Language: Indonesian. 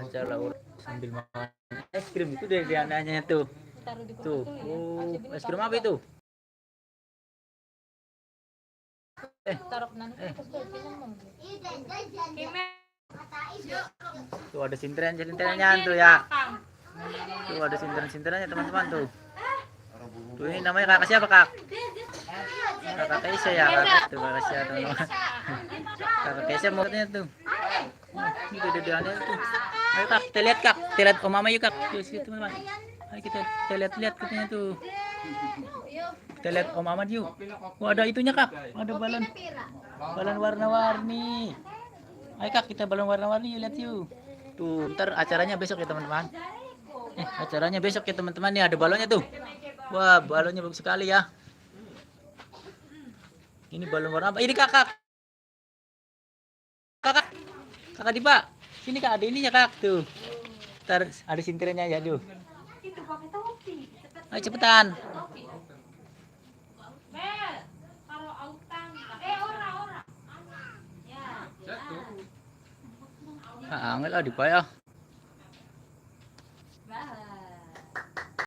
acara sambil makan es krim itu dari anaknya tuh. Tuh, es krim apa itu? Tuh ada sinteran-sinterannya tuh ya. Tuh ada sinteran-sinterannya teman-teman tuh. Tuh ini namanya kakak siapa kak? Kakak Keisha ya kakak tuh kakak Keisha teman-teman. Kakak Keisha mulutnya tuh. Ini dede-dedeannya tuh. Ayo kak kita lihat kak, kita lihat om mama yuk kak. Yuk sini teman-teman. Ayo kita lihat-lihat katanya tuh. Kita lihat om mama yuk. Wah ada itunya kak, ada balon. Balon warna-warni. Ayo kak kita balon warna-warni yuk lihat yuk. Tuh ntar acaranya besok ya teman-teman. Acaranya besok ya teman-teman nih ada balonnya tuh. Wah balonnya bagus sekali ya. Ini balon warna apa? Ini kakak. Kakak Dipa. Sini kak ada ininya kak tuh. Ntar ada sinterannya ya tuh. Ayo cepetan. Angel lah Dipa ya.